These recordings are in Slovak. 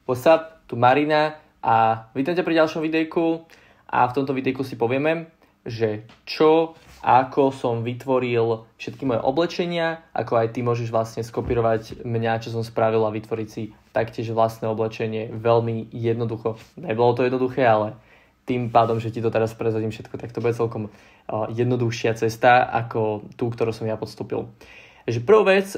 What's up, tu Marina a vítam ťa pri ďalšom videjku a v tomto videjku si povieme, že čo a ako som vytvoril všetky moje oblečenia, ako aj ty môžeš vlastne skopírovať mňa, čo som spravil a vytvoriť si taktiež vlastné oblečenie veľmi jednoducho. Nebolo to jednoduché, ale tým pádom, že ti to teraz prezradím všetko, tak to bude celkom jednoduchšia cesta ako tú, ktorú som ja podstúpil. Takže prvú vec,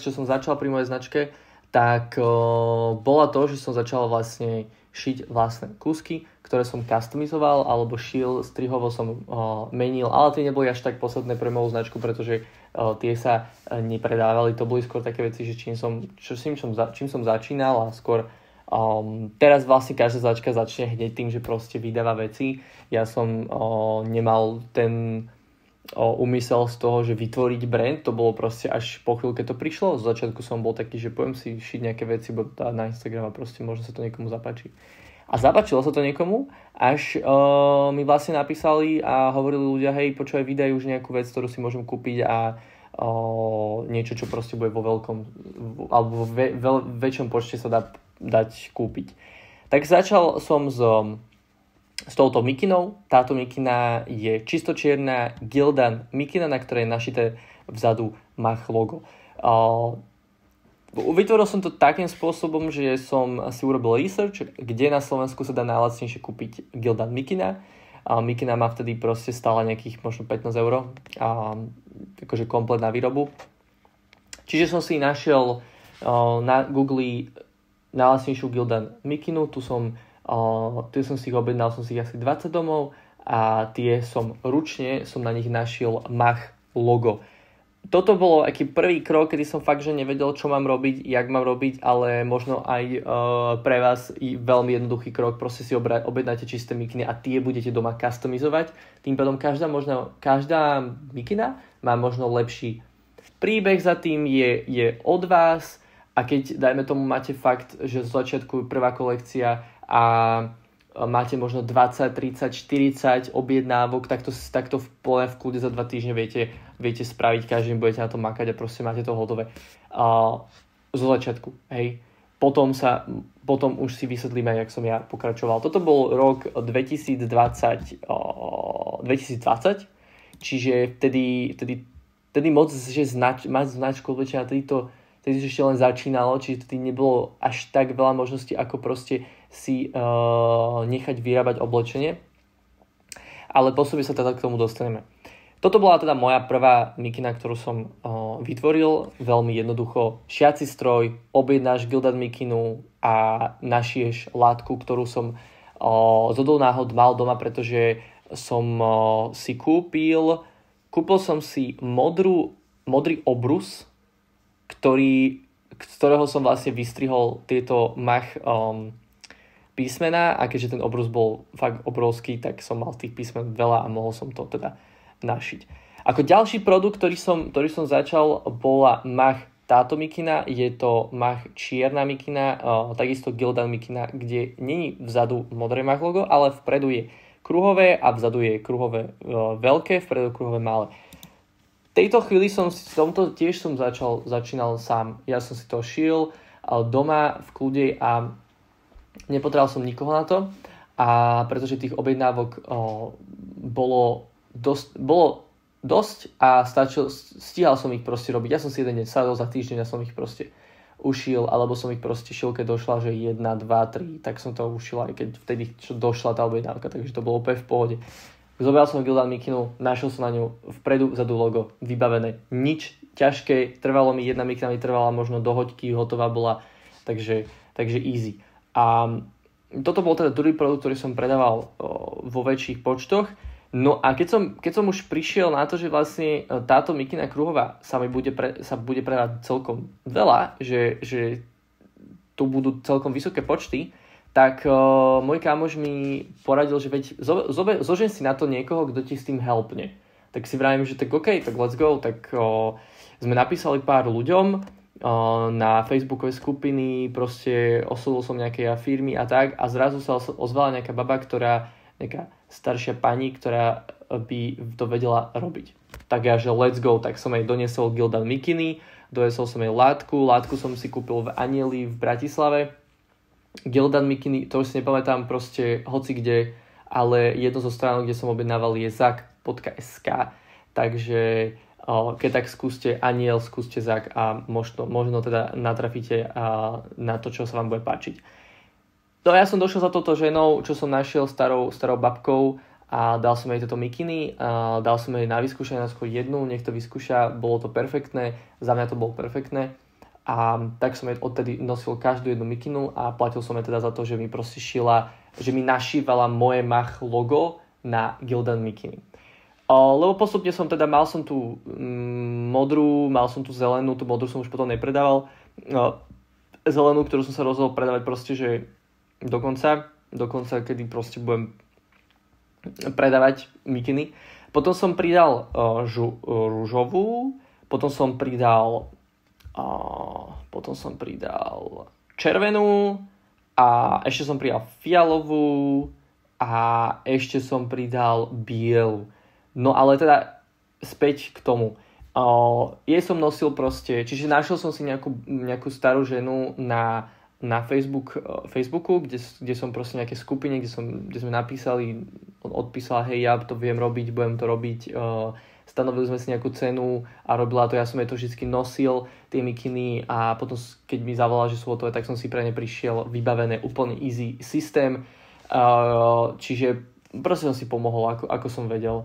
čo som začal pri mojej značke, tak bola to, že som začal vlastne šiť vlastné kúsky, ktoré som customizoval alebo šil, strihovo som menil, ale tie neboli až tak posledné pre moju značku, pretože tie sa nepredávali, to boli skôr také veci, že čím som začínal a skôr teraz vlastne každá značka začne hneď tým, že proste vydáva veci. Ja som nemal ten úmysel z toho, že vytvoriť brand, to bolo proste až po chvíľke to prišlo. Z začiatku som bol taký, že poviem si šiť nejaké veci, bo na Instagram a proste možno sa to niekomu zapáči. A zapáčilo sa to niekomu, až mi vlastne napísali a hovorili ľudia, hej, počúvaj, vydajú už nejakú vec, ktorú si môžem kúpiť a niečo, čo proste bude vo veľkom, alebo väčšom počte sa dá dať kúpiť. Tak začal som s touto mikinou. Táto mikina je čisto čierna Gildan mikina, na ktorej je našité vzadu Mach logo. Vytvoril som to takým spôsobom, že som si urobil research, kde na Slovensku sa dá najlacnejšie kúpiť Gildan mikina. Mikina má vtedy proste stála nejakých možno 15 €, akože komplet na výrobu. Čiže som si našiel na Google najlacnejšiu Gildan mikinu. Tu som si ich objednal, som si ich asi 20 domov a tie som na nich našiel Mach logo. Toto bolo aký prvý krok, kedy som fakt, že nevedel, čo mám robiť, jak mám robiť, ale možno aj pre vás veľmi jednoduchý krok. Proste si objednáte čisté mikiny a tie budete doma customizovať. Tým pádom každá mikina má možno lepší príbeh za tým, je od vás a keď, dajme tomu, máte fakt, že z začiatku prvá kolekcia a máte možno 20, 30, 40 objednávok, takto v kľude za 2 týždne viete spraviť, každým budete na to makať a proste máte to hotové. Zo začiatku, hej. Potom už si vysvetlíme, jak som ja pokračoval. Toto bol rok 2020, čiže vtedy moc, že mať značku oblečenia, vtedy ešte len začínalo, čiže vtedy nebolo až tak veľa možností, ako proste si nechať vyrábať oblečenie. Ale postupne sa teda k tomu dostaneme. Toto bola teda moja prvá mikina, ktorú som vytvoril. Veľmi jednoducho. Šiaci stroj, objednáš Gildan mikinu a našiješ látku, ktorú som zhodou náhod mal doma, pretože som si kúpil som si modrý obrus, z ktorého som vlastne vystrihol tieto Mach písmená a keďže ten obrus bol fakt obrovský, tak som mal tých písmen veľa a mohol som to teda našiť. Ako ďalší produkt, ktorý som začal, bola Mach táto mikina. Je to Mach čierna mikina, takisto Gildan mikina, kde není vzadu modré Mach logo, ale vpredu je kruhové a vzadu je kruhové veľké, vpredu kruhové malé. V tejto chvíli som začínal sám. Ja som si to šil doma v kľude a nepotreboval som nikoho na to, a pretože tých objednávok bolo dosť a stíhal som ich proste robiť. Ja som si jeden deň sadol, za týždeň som ich proste ušil, alebo som ich proste šil, keď došla, že 1, 2, 3, tak som to ušil aj keď vtedy došla tá objednávka, takže to bolo úplne v pohode. Zobral som Gildan mikinu, našiel som na ňu vpredu, vzadu logo, vybavené. Nič ťažké, trvalo mi, jedna mikina mi trvala možno do hoďky, hotová bola, takže easy. A toto bol teda druhý produkt, ktorý som predával vo väčších počtoch. No a keď som už prišiel na to, že vlastne táto mikina kruhová sa bude predávať celkom veľa, že tu budú celkom vysoké počty, tak môj kámoš mi poradil, že veď zožen si na to niekoho, kto ti s tým helpne. Tak si vravím, že tak OK, tak let's go. Tak sme napísali pár ľuďom na facebookové skupiny, proste oslovil som nejaké firmy a tak a zrazu sa ozvala nejaká baba, nejaká staršia pani, ktorá by to vedela robiť. Tak ja, že let's go, tak som jej doniesol Gildan mikiny, dojesol som jej látku som si kúpil v Anieli v Bratislave, Gildan mikiny, to už si nepamätám proste hoci kde, ale jedno zo stránok, kde som objednával je zak.sk, takže keď tak skúste Aniel, skúste Zak a možno teda natrafíte na to, čo sa vám bude páčiť. No ja som došiel za touto ženou, čo som našiel starou babkou a dal som jej tieto mikiny, dal som jej na vyskúšanie jednu, nech to vyskúša, bolo to perfektné, za mňa to bolo perfektné a tak som jej odtedy nosil každú jednu mikinu a platil som jej teda za to, že mi proste šila, že mi našívala moje Mach logo na Gildan mikiny. Lebo postupne mal som tú modrú, mal som tú zelenú, tú modrú som už potom nepredával. Zelenú, ktorú som sa rozhodol predávať proste, že dokonca, kedy proste budem predávať mikiny. Potom som pridal ružovú, potom som pridal červenú a ešte som pridal fialovú a ešte som pridal bielu. No ale teda späť k tomu. Jej som nosil proste, čiže našiel som si nejakú starú ženu na Facebooku, kde som proste nejaké skupine, kde sme napísali, odpísala, hej, ja to viem robiť, budem to robiť. Stanovili sme si nejakú cenu a robila to, ja som jej to vždy nosil, tie mikiny a potom, keď mi zavolala, že sú hotové, tak som si pre ne prišiel vybavené úplne easy systém. Čiže proste som si pomohol, ako som vedel.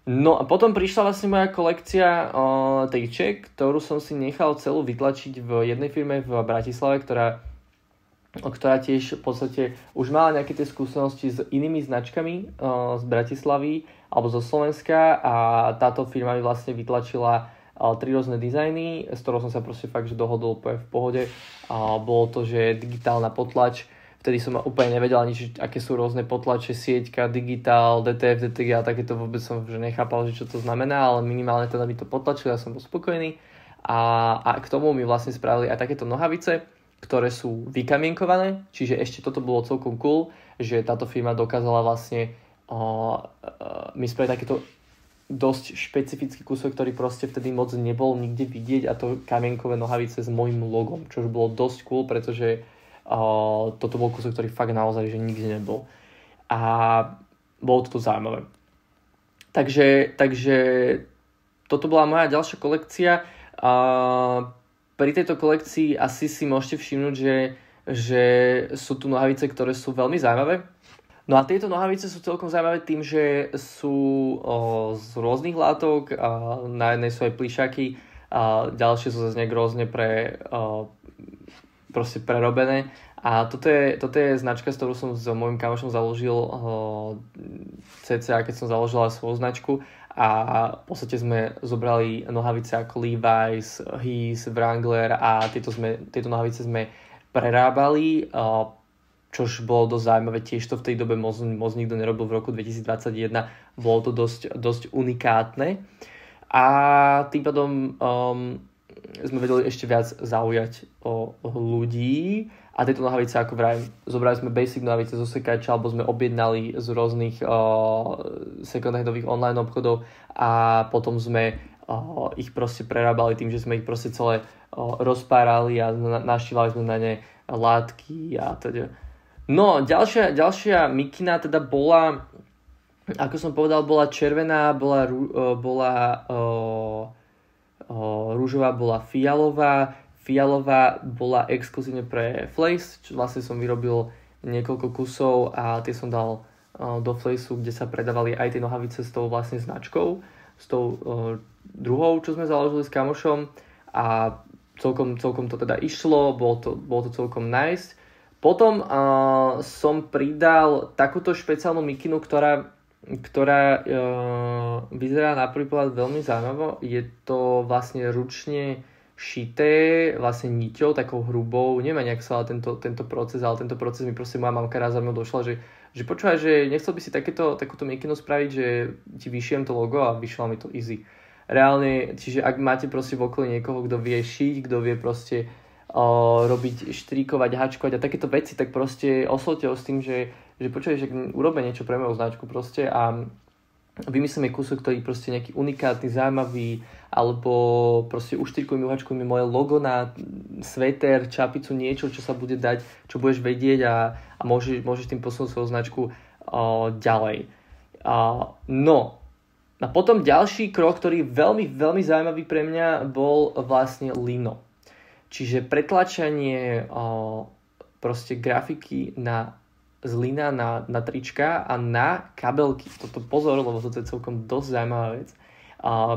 No a potom prišla vlastne moja kolekcia tričiek, ktorú som si nechal celú vytlačiť v jednej firme v Bratislave, ktorá tiež v podstate už mala nejaké tie skúsenosti s inými značkami z Bratislavy alebo zo Slovenska a táto firma mi vlastne vytlačila 3 rôzne dizajny, s ktorou som sa proste fakt, že dohodol úplne v pohode. Bolo to, že digitálna potlač, vtedy som úplne nevedel ani, aké sú rôzne potlače, sieťka, digitál, DTF, DTG a takéto vôbec som že nechápal, že čo to znamená, ale minimálne teda mi to potlačili, ja som bol spokojný. A k tomu mi vlastne spravili aj takéto nohavice, ktoré sú vykamienkované, čiže ešte toto bolo celkom cool, že táto firma dokázala vlastne mi spraviť takéto dosť špecifický kúsok, ktorý proste vtedy moc nebol nikde vidieť a to kamienkové nohavice s mojím logom, čo bolo dosť cool, pretože toto bol kúsok, ktorý fakt naozaj že nikde nebol. A bolo to zaujímavé. Takže toto bola moja ďalšia kolekcia. Pri tejto kolekcii asi si môžete všimnúť, že sú tu nohavice, ktoré sú veľmi zaujímavé. No a tieto nohavice sú celkom zaujímavé tým, že sú z rôznych látok. Na jednej sú aj plišaky, ďalšie sú zase nejak rôzne proste prerobené. A toto je značka, s ktorou som s môjim kamošom založil cca, keď som založil svoju značku a v podstate sme zobrali nohavice ako Levi's, His, Wrangler a tieto nohavice sme prerábali, čož bolo dosť zaujímavé, tiež to v tej dobe moc nikto nerobil v roku 2021, bolo to dosť unikátne a tým pádom sme vedeli ešte viac zaujať o ľudí a tieto nohavice, ako vrajím, zobrali sme basic nohavice zo sekača alebo sme objednali z rôznych second-handových online obchodov a potom sme ich proste prerábali tým, že sme ich proste celé rozpárali a naštívali sme na ne látky a teda. No, ďalšia mikina teda bola, ako som povedal, bola červená, bola rúžová, bola fialová. Fialová bola exkluzívne pre Flace, čo vlastne som vyrobil niekoľko kusov a tie som dal do Flaceu, kde sa predávali aj tie nohavice s tou vlastne značkou, s tou druhou, čo sme založili s kamošom a celkom to teda išlo, bolo to celkom nice. Potom som pridal takúto špeciálnu mikinu, ktorá vyzerá na prvý pohľad veľmi zaujímavo. Je to vlastne ručne šité vlastne niťou, takou hrubou. Neviem nejak sa tento proces, ale tento proces mi proste moja mamka raz za mnou došla, že počúvaj, že nechcel by si takúto mikinu spraviť, že ti vyšijem to logo a vyšla mi to easy. Reálne, čiže ak máte proste v okolí niekoho, kto vie šiť, kto vie proste robiť, štríkovať, hačkovať a takéto veci, tak proste oslovte ho s tým, že počúvaj, že urobme niečo pre moju značku proste a vymyslíme kúsok, ktorý proste nejaký unikátny, zaujímavý, alebo proste uštyrkujem, uhačkujem moje logo na sveter, čapicu, niečo, čo sa bude dať, čo budeš vedieť a môžeš tým posunúť svoju značku ďalej. No, a potom ďalší krok, ktorý je veľmi, veľmi zaujímavý pre mňa, bol vlastne lino. Čiže pretlačanie proste grafiky z lina na trička a na kabelky. Toto pozor, lebo toto je celkom dosť zaujímavá vec.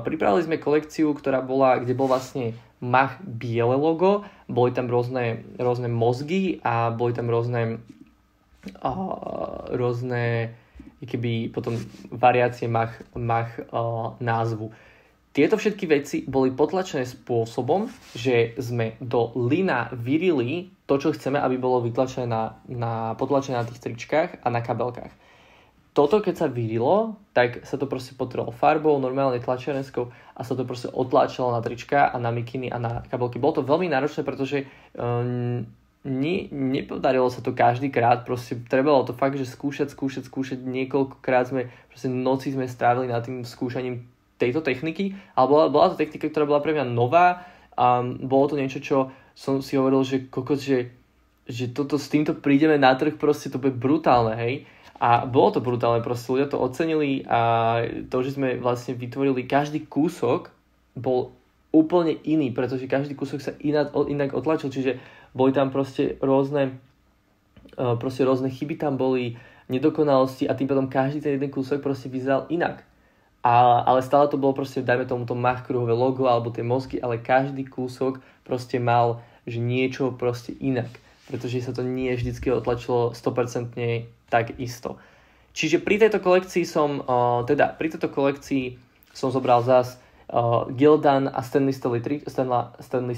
Pripravili sme kolekciu, kde bol vlastne Mach biele logo, boli tam rôzne mozgy a boli tam rôzne keby potom variácie Mach názvu. Tieto všetky veci boli potlačené spôsobom, že sme do lina vyrili to, čo chceme, aby bolo vytlačené potlačené na tých tričkách a na kabelkách. Toto, keď sa vyrilo, tak sa to proste potrelo farbou, normálne tlačiarenskou a sa to proste otláčalo na trička a na mikiny a na kabelky. Bolo to veľmi náročné, pretože nepodarilo sa to každý krát, proste trebalo to fakt, že skúšať, niekoľkokrát noci sme strávili nad tým skúšaním tejto techniky, ale bola to technika, ktorá bola pre mňa nová a bolo to niečo, čo som si hovoril, že toto s týmto prídeme na trh, proste to bude brutálne, hej. A bolo to brutálne, proste ľudia to ocenili a to, že sme vlastne vytvorili, každý kúsok bol úplne iný, pretože každý kúsok sa inak otlačil, čiže boli tam proste rôzne chyby tam boli, nedokonalosti a tým potom každý ten jeden kúsok proste vyzeral inak. Ale stále to bolo proste, dajme tomu to Mach kruhové logo alebo tie mozgy, ale každý kúsok proste mal, že niečo proste inak, pretože sa to nie vždycky otlačilo 100% tak isto. Čiže pri tejto kolekcii som zobral zás Gildan a Stanley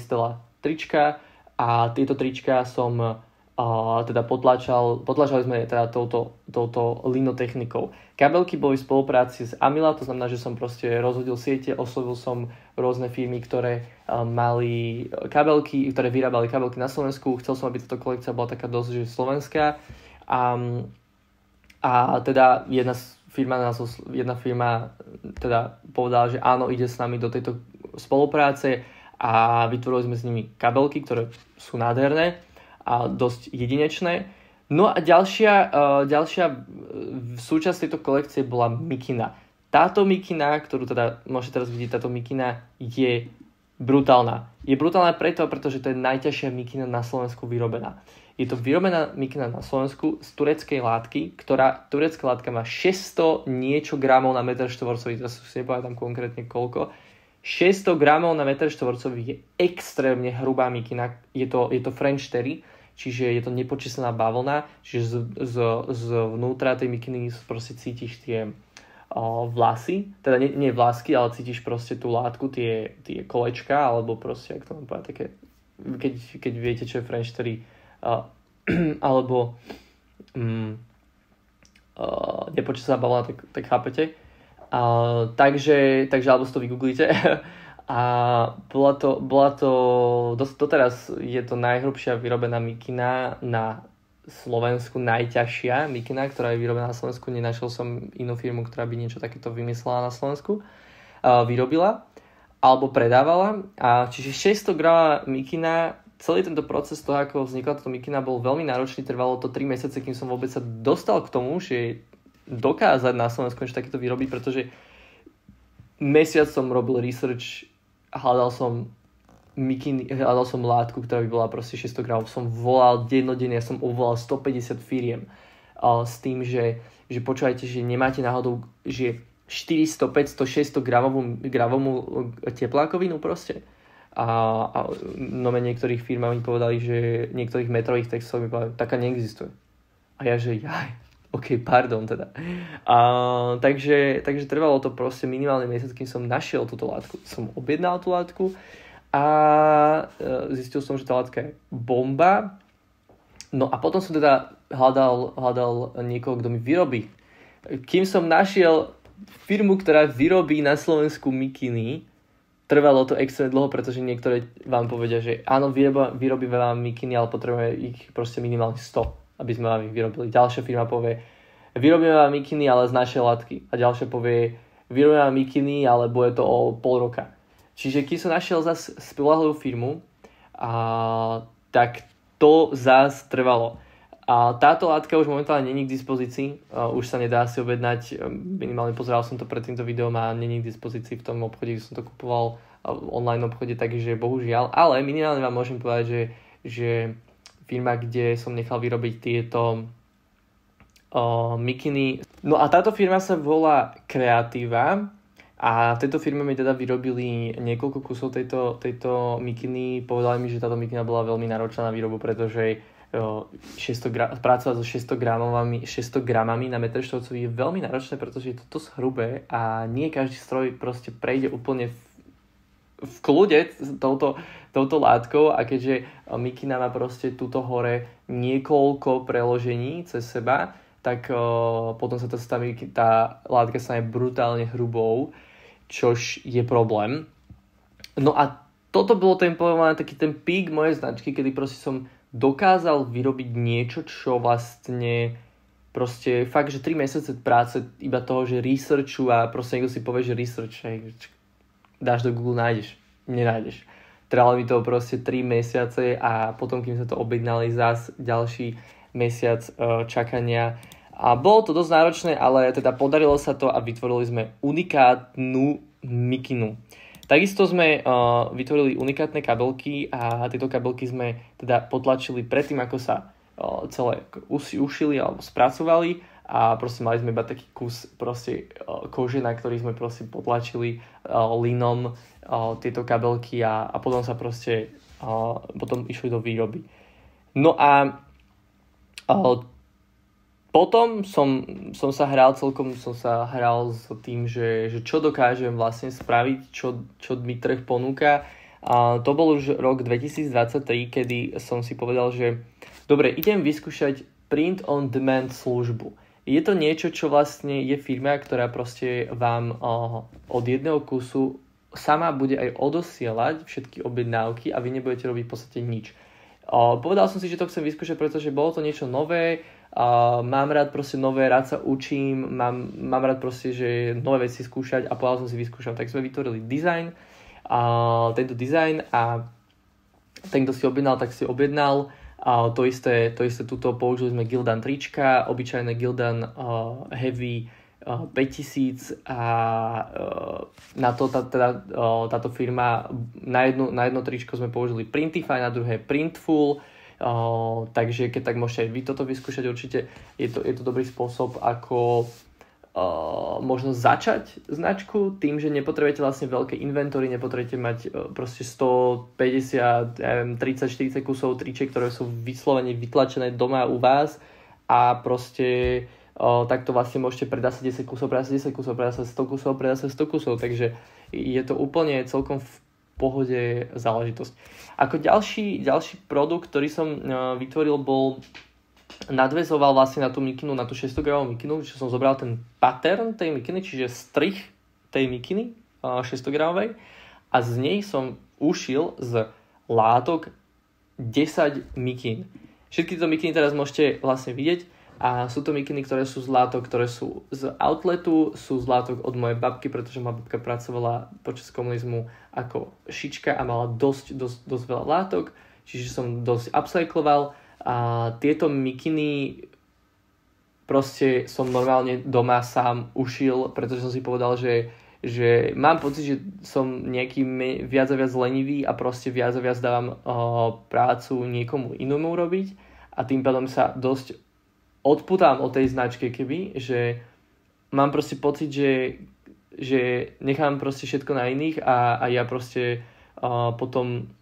Stella trička a tieto trička som potlačali sme teda touto lino technikou. Kabelky boli v spolupráci s Amila, to znamená, že som proste rozhodil siete, oslovil som rôzne firmy, ktoré mali kabelky, ktoré vyrábali kabelky na Slovensku. Chcel som, aby táto kolekcia bola taká dosť, že slovenská. A teda jedna firma teda povedala, že áno, ide s nami do tejto spolupráce a vytvorili sme s nimi kabelky, ktoré sú nádherné a dosť jedinečné. No a ďalšia súčasť tejto kolekcie bola mikina. Táto mikina, ktorú teda môžete teraz vidieť, táto mikina je brutálna. Je brutálna pretože to je najťažšia mikina na Slovensku vyrobená. Je to vyrobená mikina na Slovensku z tureckej látky, turecká látka má 600 niečo gramov na meter štvorcový, teraz si nepamätám konkrétne koľko. 600 gramov na meter štvorcový je extrémne hrubá mikina, je to French terry, čiže je to nepočísaná bavlna, čiže z vnútra tej mikiny proste cítiš tie vlasy, teda nie vlásky, ale cítiš proste tú látku, tie kolečka, alebo proste, jak to mám povedať, také, keď viete, čo je French terry, alebo nepočísaná bavlna, tak chápete. Takže alebo si to vygooglite. A bola to doteraz je to najhrubšia vyrobená mikina na Slovensku, najťažšia mikina, ktorá je vyrobená na Slovensku. Nenašiel som inú firmu, ktorá by niečo takéto vymyslela na Slovensku. Vyrobila alebo predávala. A čiže 600 gramová mikina, celý tento proces toho, ako vznikla táto mikina, bol veľmi náročný. Trvalo to 3 mesiace, kým som vôbec sa dostal k tomu, že dokázať na Slovensku niečo takéto vyrobiť, pretože mesiac som robil research, hľadal som látku, ktorá by bola proste 600 gramov. Som volal dennodenne, som obvolal 150 firiem s tým, že počúvajte, že nemáte náhodou, že 400, 500, 600 gramovú teplákovinu proste. A niektorých firm mi povedali, že niektorých metrových textov mi povedali, taká neexistuje. A ja, že OK, pardon teda. Takže trvalo to proste minimálne mesiac, kým som našiel túto látku. Som objednal tú látku a zistil som, že tá látka je bomba. No a potom som teda hľadal niekoho, kto mi vyrobí. Kým som našiel firmu, ktorá vyrobí na Slovensku mikiny, trvalo to extrémne dlho, pretože niektoré vám povedia, že áno, vyrobí veľa mikiny, ale potrebujeme ich proste minimálne 100, aby sme vám ich vyrobili. Ďalšia firma povie, vyrobíme vám mikiny, ale z našej látky. A ďalšia povie, vyrobíme vám mikiny, ale bude to o pol roka. Čiže keď som našiel zase spoľahlivú firmu, tak to zase trvalo. A táto látka už momentálne není k dispozícii, už sa nedá si objednať, minimálne pozeral som to pred týmto videom a není k dispozícii v tom obchode, kde som to kupoval, online obchode, takže bohužiaľ, ale minimálne vám môžem povedať, že firma, kde som nechal vyrobiť tieto mikiny. No a táto firma sa volá Creativa a v tejto firme mi teda vyrobili niekoľko kusov tejto mikiny. Povedali mi, že táto mikina bola veľmi náročná na výrobu, pretože pracovať so 600 gramami na metr štvorcový je veľmi náročné, pretože je to dosť hrubé a nie každý stroj proste prejde úplne v kľude touto látkou a keďže mikina má proste tuto hore niekoľko preložení cez seba, tak potom sa tá látka stane brutálne hrubou, čož je problém. No a toto bolo taký ten pík mojej značky, kedy proste som dokázal vyrobiť niečo, čo vlastne proste fakt, že 3 mesiace práce iba toho, že researchu a proste niekto si povie, že research, dáš do Google, nenájdeš. Trvalo mi to proste 3 mesiace a potom, kým sa to objednali, zás ďalší mesiac čakania. A bolo to dosť náročné, ale teda podarilo sa to a vytvorili sme unikátnu mikinu. Takisto sme vytvorili unikátne kabelky a tieto kabelky sme teda potlačili predtým, ako sa celé ušili alebo spracovali a proste mali sme iba taký kus proste kože, na ktorý sme proste potlačili linom tieto kabelky a potom sa proste potom išli do výroby. No a potom som sa hral s tým, že čo dokážem vlastne spraviť, čo mi trh ponúka. A to bol už rok 2023, kedy som si povedal, že dobre, idem vyskúšať print on demand službu. Je to niečo, čo vlastne je firma, ktorá proste vám od jedného kusu sama bude aj odosielať všetky objednávky a vy nebudete robiť v podstate nič. Povedal som si, že to chcem vyskúšať, pretože bolo to niečo nové. Mám rád proste nové, rád sa učím, mám rád proste, že nové veci skúšať a povedal som si vyskúšam. Tak sme vytvorili dizajn, tento dizajn a ten, kto si objednal, tak si objednal. To isté tuto použili sme Gildan trička, obyčajné Gildan Heavy 5000 a na to táto firma na jedno tričko sme použili Printify, na druhé Printful. Takže keď tak môžete aj vy toto vyskúšať, určite je to dobrý spôsob, ako možno začať značku tým, že nepotrebujete vlastne veľké inventory, nepotrebujete mať proste 150, 30-40 kusov tričiek, ktoré sú vyslovene vytlačené doma u vás a proste takto vlastne môžete predať sa 10 kusov, predať sa 10 kusov, predať sa 100 kusov, predať sa 100 kusov, takže je to úplne celkom v pohode záležitosť. Ako ďalší produkt, ktorý som vytvoril, nadväzoval vlastne na tú mikinu, na tú 600 gramovú mikinu, že som zobral ten pattern tej mikiny, čiže strih tej mikiny 600 gramovej a z nej som ušil z látok 10 mikín. Všetky tieto mikiny teraz môžete vlastne vidieť a sú to mikiny, ktoré sú z látok, ktoré sú z outletu, sú z látok od mojej babky, pretože moja babka pracovala počas komunizmu ako šička a mala dosť veľa látok, čiže som dosť upcycloval a tieto mikiny proste som normálne doma sám ušil, pretože som si povedal, že mám pocit, že som nejaký viac a viac lenivý a proste viac a viac dávam prácu niekomu inému robiť a tým pádom sa dosť odputám od tej značke, že mám proste pocit, že nechám proste všetko na iných a ja proste potom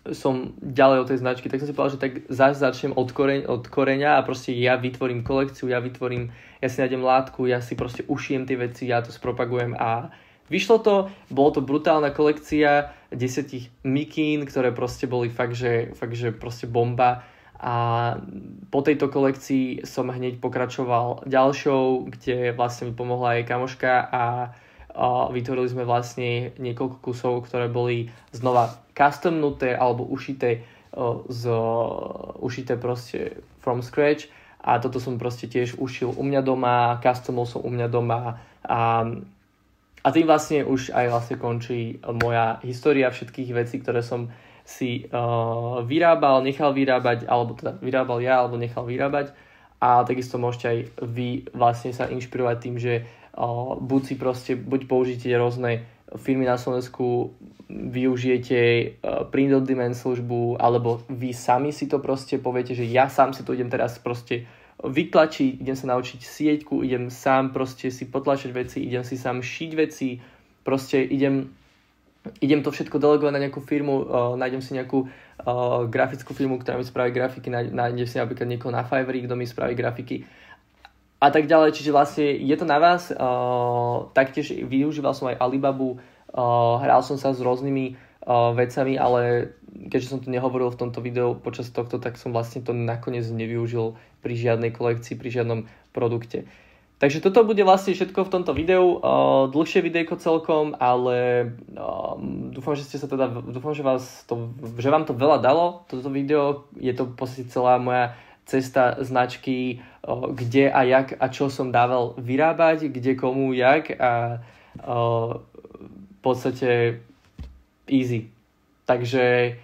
som ďalej od tej značky, tak som si povedal, že tak začnem od koreňa a proste ja vytvorím kolekciu, ja si nájdem látku, ja si proste ušijem tie veci, ja to spropagujem a vyšlo to, bolo to brutálna kolekcia 10 mikín, ktoré proste boli fakt, že proste bomba. A po tejto kolekcii som hneď pokračoval ďalšou, kde vlastne mi pomohla aj kamoška a vytvorili sme vlastne niekoľko kusov, ktoré boli znova customnuté alebo ušité proste from scratch a toto som proste tiež ušil u mňa doma, customol som u mňa doma a tým vlastne už aj vlastne končí moja história všetkých vecí, ktoré som si vyrábal, nechal vyrábať, alebo teda vyrábal ja, alebo nechal vyrábať. A takisto môžete aj vy vlastne sa inšpirovať tým, že buď použijete rôzne firmy na Slovensku, využijete print on demand službu, alebo vy sami si to proste poviete, že ja sám si to idem teraz proste vytlačiť, idem sa naučiť sieťku, idem sám proste si potlačať veci, idem si sám šiť veci, proste idem to všetko delegovať na nejakú firmu, nájdem si nejakú grafickú firmu, ktorá mi spraví grafiky, nájdem si napríklad niekoho na Fiverr, kto mi spraví grafiky a tak ďalej, čiže vlastne je to na vás. Taktiež využíval som aj Alibabu, hral som sa s rôznymi vecami, ale keďže som to nehovoril v tomto videu počas tohto, tak som vlastne to nakoniec nevyužil pri žiadnej kolekcii, pri žiadnom produkte. Takže toto bude vlastne všetko v tomto videu, dlhšie videjko celkom, ale dúfam, že vám to veľa dalo, toto video. Je to v podstate celá moja cesta značky, kde a jak a čo som dával vyrábať, kde komu jak a v podstate easy. Takže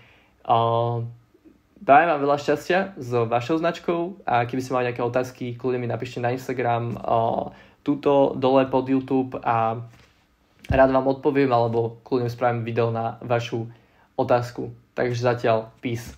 prajem vám veľa šťastia s vašou značkou a keby ste mali nejaké otázky, kľudne mi napíšte na Instagram, tuto dole pod YouTube a rád vám odpoviem alebo kľudne spravím video na vašu otázku. Takže zatiaľ peace.